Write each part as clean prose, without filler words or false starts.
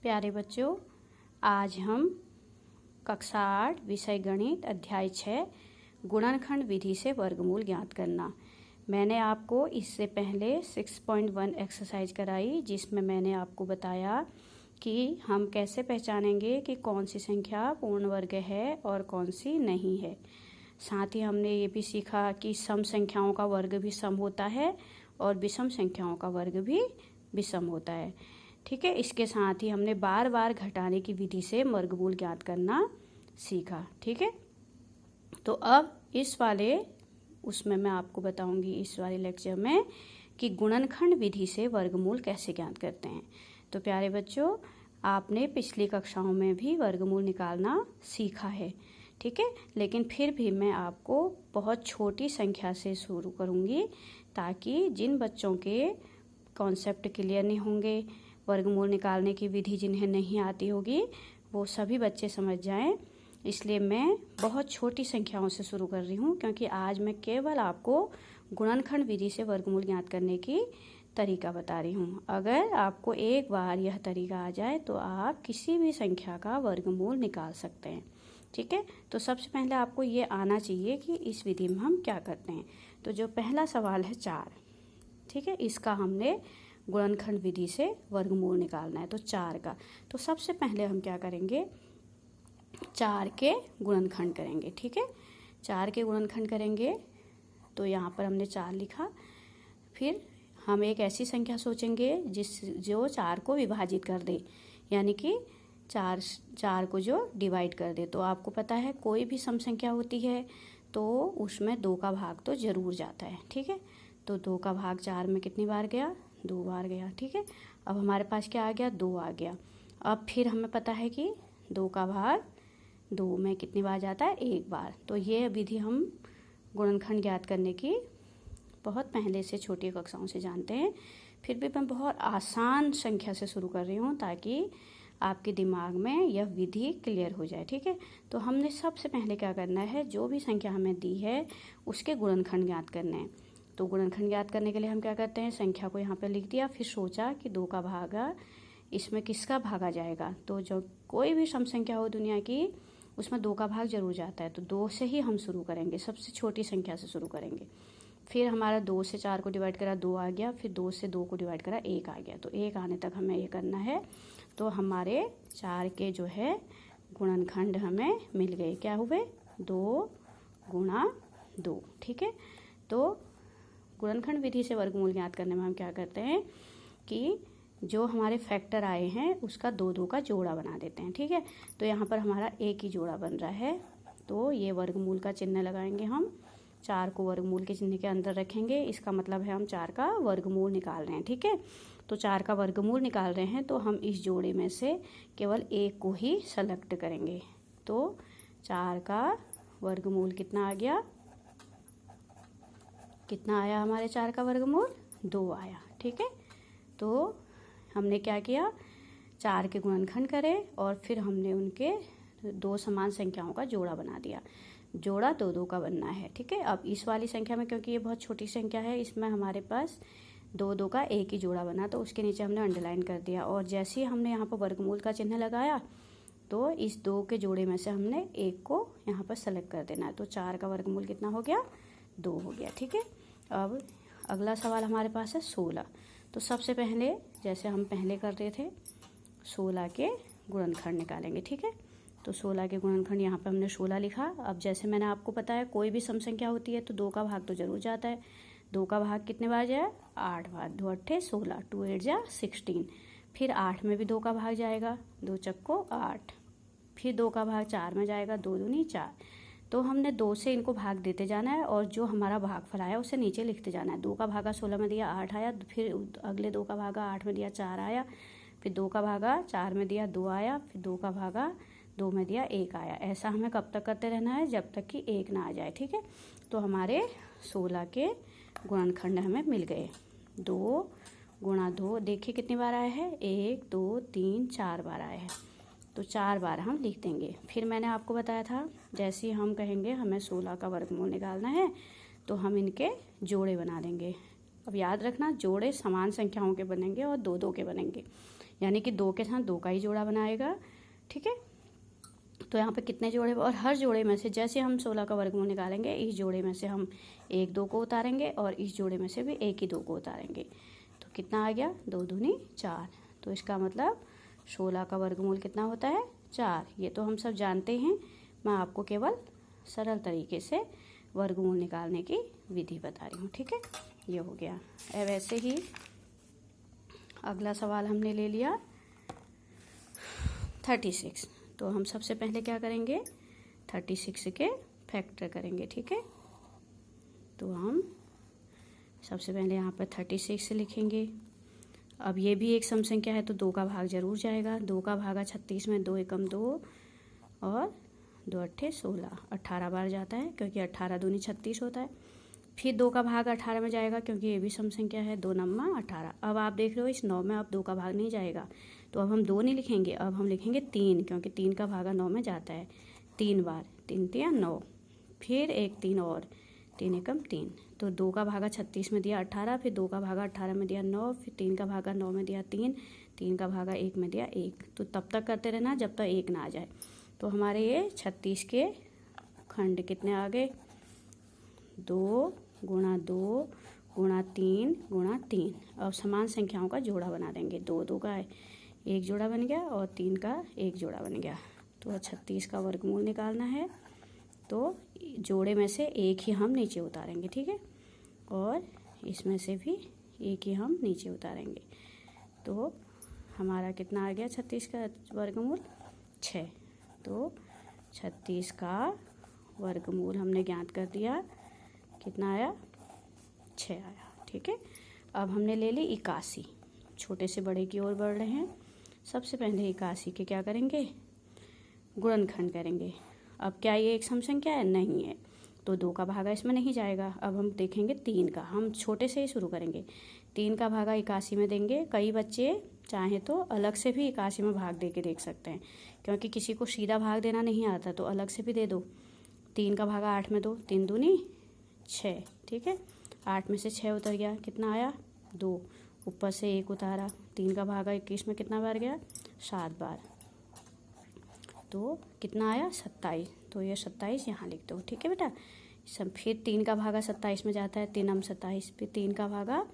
प्यारे बच्चों, आज हम कक्षा 8 विषय गणित अध्याय 6 गुणनखंड विधि से वर्गमूल ज्ञात करना। मैंने आपको इससे पहले 6.1 एक्सरसाइज कराई, जिसमें मैंने आपको बताया कि हम कैसे पहचानेंगे कि कौन सी संख्या पूर्ण वर्ग है और कौन सी नहीं है। साथ ही हमने ये भी सीखा कि सम संख्याओं का वर्ग भी सम होता है और विषम संख्याओं का वर्ग भी विषम होता है। ठीक है, इसके साथ ही हमने बार बार घटाने की विधि से वर्गमूल ज्ञात करना सीखा। ठीक है, तो अब इस वाले उसमें मैं आपको बताऊंगी इस वाले लेक्चर में कि गुणनखंड विधि से वर्गमूल कैसे ज्ञात करते हैं। तो प्यारे बच्चों, आपने पिछली कक्षाओं में भी वर्गमूल निकालना सीखा है। ठीक है, लेकिन फिर भी मैं आपको बहुत छोटी संख्या से शुरू करूंगी, ताकि जिन बच्चों के कॉन्सेप्ट क्लियर नहीं होंगे, वर्गमूल निकालने की विधि जिन्हें नहीं आती होगी, वो सभी बच्चे समझ जाएं। इसलिए मैं बहुत छोटी संख्याओं से शुरू कर रही हूँ, क्योंकि आज मैं केवल आपको गुणनखंड विधि से वर्गमूल ज्ञात करने की तरीका बता रही हूँ। अगर आपको एक बार यह तरीका आ जाए तो आप किसी भी संख्या का वर्गमूल निकाल सकते हैं। ठीक है, तो सबसे पहले आपको ये आना चाहिए कि इस विधि में हम क्या करते हैं। तो जो पहला सवाल है 4, ठीक है, इसका हमने गुणनखंड विधि से वर्गमूल निकालना है। तो 4 का, तो सबसे पहले हम क्या करेंगे, 4 के गुणनखंड करेंगे। ठीक है, 4 के गुणनखंड करेंगे। तो यहाँ पर हमने 4 लिखा। फिर हम एक ऐसी संख्या सोचेंगे जो 4 को विभाजित कर दे, यानी कि 4 को जो डिवाइड कर दे। तो आपको पता है कोई भी सम संख्या होती है तो उसमें 2 का भाग तो जरूर जाता है। ठीक है, तो 2 का भाग 4 में कितनी बार गया, 2 बार गया। ठीक है, अब हमारे पास क्या आ गया, 2 आ गया। अब फिर हमें पता है कि 2 का भाग 2 में कितनी बार जाता है, 1 बार। तो ये विधि हम गुणनखंड ज्ञात करने की बहुत पहले से छोटी कक्षाओं से जानते हैं। फिर भी मैं बहुत आसान संख्या से शुरू कर रही हूँ, ताकि आपके दिमाग में यह विधि क्लियर हो जाए। ठीक है, तो हमने सबसे पहले क्या करना है, जो भी संख्या हमें दी है उसके गुणनखंड ज्ञात करने हैं। तो गुणनखंड ज्ञात करने के लिए हम क्या करते हैं, संख्या को यहाँ पे लिख दिया, फिर सोचा कि 2 का भागा इसमें किसका भागा जाएगा। तो जो कोई भी सम संख्या हो दुनिया की, उसमें 2 का भाग जरूर जाता है। तो 2 से ही हम शुरू करेंगे, सबसे छोटी संख्या से शुरू करेंगे। फिर हमारा 2 से 4 को डिवाइड करा, 2 आ गया। फिर 2 से 2 को डिवाइड करा, 1 आ गया। तो 1 आने तक हमें ये करना है। तो हमारे 4 के जो है गुणनखंड हमें मिल गए। क्या हुए, 2 गुणा 2। ठीक है, तो गुणनखंड विधि से वर्गमूल ज्ञात करने में हम क्या करते हैं कि जो हमारे फैक्टर आए हैं उसका 2 का जोड़ा बना देते हैं। ठीक है, तो यहाँ पर हमारा एक ही जोड़ा बन रहा है। तो ये वर्गमूल का चिन्ह लगाएंगे हम, 4 को वर्गमूल के चिन्ह के अंदर रखेंगे। इसका मतलब है हम 4 का वर्गमूल निकाल रहे हैं। ठीक है, तो 4 का वर्गमूल निकाल रहे हैं, तो हम इस जोड़े में से केवल एक को ही सेलेक्ट करेंगे। तो 4 का वर्गमूल कितना आ गया, कितना आया हमारे 4 का वर्गमूल, 2 आया। ठीक है, तो हमने क्या किया, 4 के गुणनखंड करे और फिर हमने उनके 2 समान संख्याओं का जोड़ा बना दिया। जोड़ा 2 का बनना है। ठीक है, अब इस वाली संख्या में, क्योंकि ये बहुत छोटी संख्या है, इसमें हमारे पास 2 का एक ही जोड़ा बना, तो उसके नीचे हमने अंडरलाइन कर दिया। और जैसे ही हमने यहाँ पर वर्गमूल का चिन्ह लगाया, तो इस 2 के जोड़े में से हमने एक को यहाँ पर सेलेक्ट कर देना है। तो 4 का वर्गमूल कितना हो गया, 2 हो गया। ठीक है, अब अगला सवाल हमारे पास है 16। तो सबसे पहले जैसे हम पहले कर रहे थे, 16 के गुणनखंड निकालेंगे। ठीक है, तो 16 के गुणनखंड यहाँ पे हमने 16 लिखा। अब जैसे मैंने आपको बताया कोई भी सम संख्या होती है तो 2 का भाग तो जरूर जाता है। 2 का भाग कितने बार जाए, 8 बार। 2 8 16, 2 8 जा 16। फिर 8 में भी 2 का भाग जाएगा, 2 चक्को 8। फिर 2 का भाग 4 में जाएगा, 2 दूनी 4। तो हमने 2 से इनको भाग देते जाना है, और जो हमारा भागफल आया उसे नीचे लिखते जाना है। 2 का भागा 16 में दिया, 8 आया। फिर अगले 2 का भागा 8 में दिया, 4 आया। फिर 2 का भागा 4 में दिया, 2 आया। फिर 2 का भागा 2 में दिया, 1 आया। ऐसा हमें कब तक करते रहना है, जब तक कि 1 ना आ जाए। ठीक है, तो हमारे 16 के गुणनखंड हमें मिल गए। 2 गुणा 2, देखिए कितनी बार आया है, 1 2 3 4 बार आया है। तो 4 बार हम लिख देंगे। फिर मैंने आपको बताया था, जैसे ही हम कहेंगे हमें 16 का वर्गमूल निकालना है, तो हम इनके जोड़े बना देंगे। अब याद रखना, जोड़े समान संख्याओं के बनेंगे और 2 2 के बनेंगे। यानी कि 2 के साथ 2 का ही जोड़ा बनाएगा। ठीक है, तो यहाँ पे कितने जोड़े, और हर जोड़े में से जैसे हम 16 का वर्गमूल निकालेंगे, इस जोड़े में से हम 1 2 को उतारेंगे और इस जोड़े में से भी 1 ही 2 को उतारेंगे। तो कितना आ गया, 2 दूनी 4। तो इसका मतलब 16 का वर्गमूल कितना होता है, 4। ये तो हम सब जानते हैं, मैं आपको केवल सरल तरीके से वर्गमूल निकालने की विधि बता रही हूँ। ठीक है, ये हो गया। अब ऐसे ही अगला सवाल हमने ले लिया 36। तो हम सबसे पहले क्या करेंगे, 36 के फैक्टर करेंगे। ठीक है, तो हम सबसे पहले यहाँ पर 36 लिखेंगे। अब ये भी एक सम संख्या है तो 2 का भाग जरूर जाएगा। 2 का भागा 36 में 2 एकम 2 और 2 अट्ठे 16, 18 बार जाता है क्योंकि 18 दूनी 36 होता है। फिर 2 का भाग 18 में जाएगा क्योंकि ये भी सम संख्या है, 2 नम्मा 18। अब आप देख रहे हो इस 9 में अब 2 का भाग नहीं जाएगा, तो अब हम 2 नहीं लिखेंगे, अब हम लिखेंगे 3, क्योंकि 3 का भागा 9 में जाता है 3 बार, 3 तिया 9, फिर एक 3 और 3 एकम 3। तो 2 का भागा 36 में दिया 18, फिर 2 का भागा 18 में दिया 9, फिर 3 का भागा 9 में दिया 3, 3 का भागा 1 में दिया 1। तो तब तक करते रहना जब तक 1 ना आ जाए। तो हमारे ये 36 के खंड कितने आ गए, 2 गुणा 2 गुणा 3 गुणा 3। अब समान संख्याओं का जोड़ा बना देंगे। 2 2 का 1 जोड़ा बन गया और 3 का 1 जोड़ा बन गया। तो 36 का वर्गमूल निकालना है, तो जोड़े में से 1 ही हम नीचे उतारेंगे। ठीक है, और इसमें से भी 1 ही हम नीचे उतारेंगे। तो हमारा कितना आ गया 36 का वर्गमूल, 6। तो 36 का वर्गमूल हमने ज्ञात कर दिया, कितना आया, 6 आया। ठीक है, अब हमने ले ली 81। छोटे से बड़े की ओर बढ़ रहे हैं। सबसे पहले 81 के क्या करेंगे, गुणनखंड करेंगे। अब क्या ये एक सम संख्या है, नहीं है, तो 2 का भागा इसमें नहीं जाएगा। अब हम देखेंगे 3 का, हम छोटे से ही शुरू करेंगे। 3 का भागा 81 में देंगे। कई बच्चे चाहें तो अलग से भी 81 में भाग दे के देख सकते हैं, क्योंकि किसी को सीधा भाग देना नहीं आता तो अलग से भी दे दो। 3 का भागा 8 में दो, 3 दूनी 6। ठीक है, 8 में से 6 उतर गया, कितना आया, 2। ऊपर से 1 उतारा। 3 का भागा 21 में कितना बार गया, 7 बार। तो कितना आया, 27। तो ये 27 यहाँ लिख दो। ठीक है बेटा, सब। फिर 3 का भागा 27 में जाता है, 3 27। फिर 3 का भागा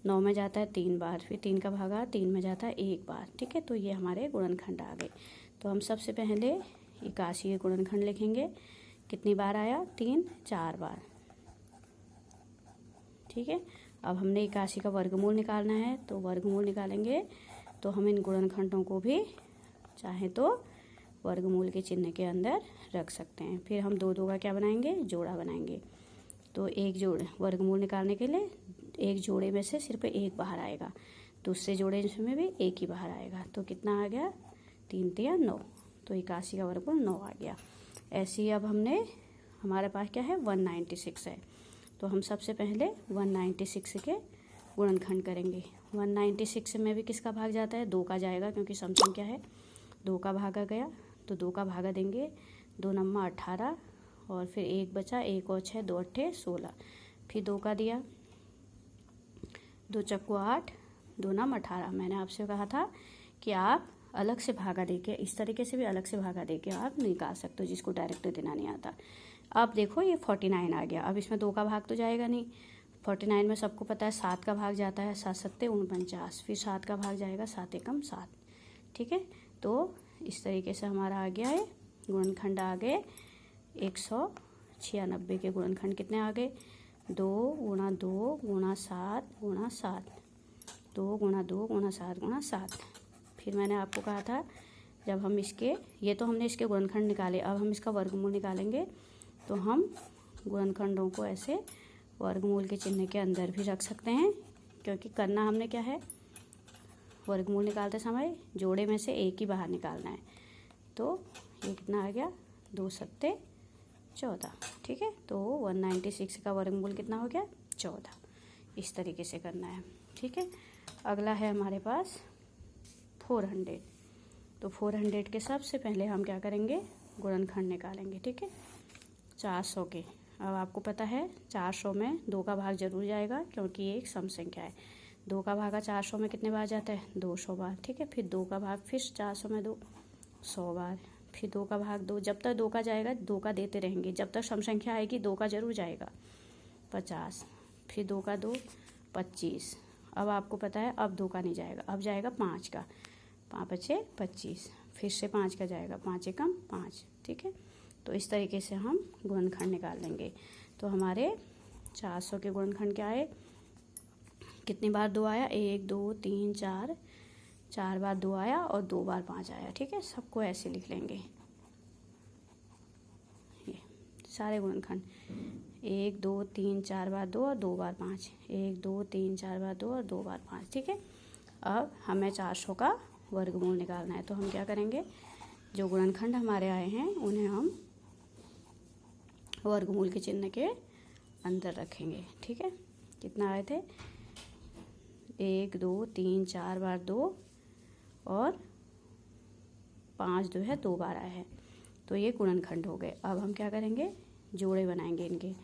9 में जाता है 3 बार। फिर 3 का भागा 3 में जाता है 1 बार। ठीक है, तो ये हमारे गुणनखंड आ गए। तो हम सबसे पहले 81 के गुणनखंड लिखेंगे। कितनी बार आया, 3 4 बार। ठीक है, अब हमने 81 का वर्गमूल निकालना है, तो वर्गमूल निकालेंगे तो हम इन गुणनखंडों को भी चाहे तो वर्गमूल के चिन्ह के अंदर रख सकते हैं। फिर हम 2 2 का क्या बनाएंगे, जोड़ा बनाएंगे। तो एक जोड़ वर्गमूल निकालने के लिए एक जोड़े में से सिर्फ 1 बाहर आएगा, दूसरे जोड़े में भी 1 ही बाहर आएगा। तो कितना आ गया, 3 तिया 9। तो 81 का वर्गमूल 9 आ गया। ऐसे ही अब हमने, हमारे पास क्या है, 196 है। तो हम सबसे पहले 196 के गुणनखंड करेंगे। 196 में भी किसका भाग जाता है, 2 का जाएगा, क्योंकि सम संख्या है। 2 का भागा गया तो 2 का भागा देंगे, 2 नम्मा 18 और फिर 1 बचा, 1 और 6, 2 अट्ठे 16। फिर 2 का दिया, 2 चक्कू 8, 2 नम 18। मैंने आपसे कहा था कि आप अलग से भागा देके, इस तरीके से भी अलग से भागा देके आप निकाल सकते हो, जिसको डायरेक्ट देना नहीं आता। अब देखो ये 49 आ गया। अब इसमें 2 का भाग तो जाएगा नहीं। 49 में सबको पता है 7 का भाग जाता है, 7 सत्ते 49। फिर 7 का भाग जाएगा, 7 एकम 7। ठीक है, तो इस तरीके से हमारा आ गया है गुणनखंड आ गए 196 के गुणनखंड कितने आ गए, 2 गुणा 2 गुणा 7 गुणा 7, 2 गुणा 2 गुणा 7 गुणा 7। फिर मैंने आपको कहा था जब हम इसके, ये तो हमने इसके गुणनखंड निकाले, अब हम इसका वर्गमूल निकालेंगे। तो हम गुणनखंडों को ऐसे वर्गमूल के चिन्ह के अंदर भी रख सकते हैं, क्योंकि करना हमने क्या है, वर्गमूल निकालते समय जोड़े में से 1 ही बाहर निकालना है। तो ये कितना आ गया, 2 सत्ते 14। ठीक है, तो 196 का वर्गमूल कितना हो गया, 14। इस तरीके से करना है। ठीक है, अगला है हमारे पास 400। तो 400 के सबसे पहले हम क्या करेंगे, गुणनखंड निकालेंगे। ठीक है, 400 के। अब आपको पता है 400 में 2 का भाग जरूर जाएगा, क्योंकि ये एक सम संख्या है। 2 का भागा 400 में कितने बार जाता है? 200 बार। ठीक है, फिर 2 का भाग फिर 400 में 2 100 बार, फिर 2 का भाग 2, जब तक 2 का जाएगा 2 का देते रहेंगे, जब तक सम संख्या आएगी 2 का जरूर जाएगा, 50, फिर 2 का 2 25। अब आपको पता है अब 2 का नहीं जाएगा, अब जाएगा 5 का, 5 बचे 25, फिर से 5 का जाएगा, 5 एकम 5। ठीक है, तो इस तरीके से हम गुणनखंड निकाल लेंगे। तो हमारे 400 के गुणनखंड क्या आए? कितनी बार 2 आया? 1 2 3 4, 4 बार 2 आया और 2 बार 5 आया। ठीक है, सबको ऐसे लिख लेंगे, ये सारे गुणनखंड 1 2 3 4 बार 2 और 2 बार 5, 1 2 3 4 बार 2 और 2 बार 5। ठीक है, अब हमें 400 का वर्गमूल निकालना है, तो हम क्या करेंगे, जो गुणनखंड हमारे आए हैं उन्हें हम वर्गमूल के चिन्ह के अंदर रखेंगे। ठीक है, कितना आए थे? 1 2 3 4 बार 2 और 5 जो है 2 बार आया है, तो ये गुणनखंड हो गए। अब हम क्या करेंगे, जोड़े बनाएंगे इनके,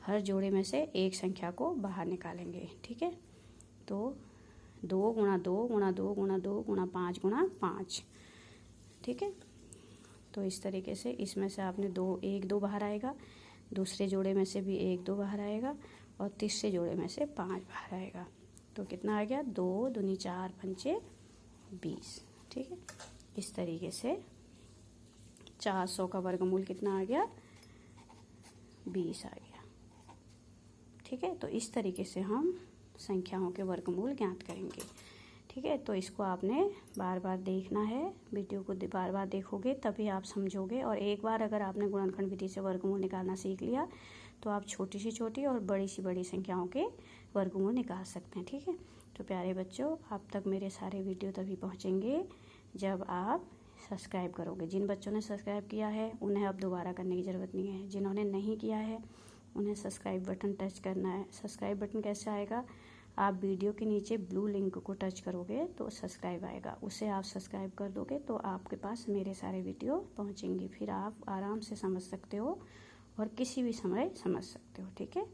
हर जोड़े में से एक संख्या को बाहर निकालेंगे। ठीक है, तो 2 गुणा 2 गुणा 2 गुणा 2 गुणा 5 गुणा 5। ठीक है, तो इस तरीके से इसमें से आपने 1 2 बाहर आएगा, दूसरे जोड़े में से भी 1 2 बाहर आएगा और तीसरे जोड़े में से 5 बाहर आएगा, तो कितना आ गया? 2 दूनी 4 पंचे 20। ठीक है, इस तरीके से 400 का वर्गमूल कितना आ गया? 20 आ गया। ठीक है, तो इस तरीके से हम संख्याओं के वर्गमूल ज्ञात करेंगे। ठीक है, तो इसको आपने बार बार देखना है, वीडियो को बार बार देखोगे तभी आप समझोगे। और एक बार अगर आपने गुणनखंड विधि से वर्गमूल निकालना सीख लिया तो आप छोटी से छोटी और बड़ी से बड़ी संख्याओं के वर्गमूल निकाल सकते हैं। ठीक है, तो प्यारे बच्चों, आप तक मेरे सारे वीडियो तभी पहुंचेंगे जब आप सब्सक्राइब करोगे। जिन बच्चों ने सब्सक्राइब किया है उन्हें अब दोबारा करने की ज़रूरत नहीं है, जिन्होंने नहीं किया है उन्हें सब्सक्राइब बटन टच करना है। सब्सक्राइब बटन कैसे आएगा? आप वीडियो के नीचे ब्लू लिंक को टच करोगे तो सब्सक्राइब आएगा, उसे आप सब्सक्राइब कर दोगे तो आपके पास मेरे सारे वीडियो पहुंचेंगे, फिर आप आराम से समझ सकते हो और किसी भी समय समझ सकते हो। ठीक है।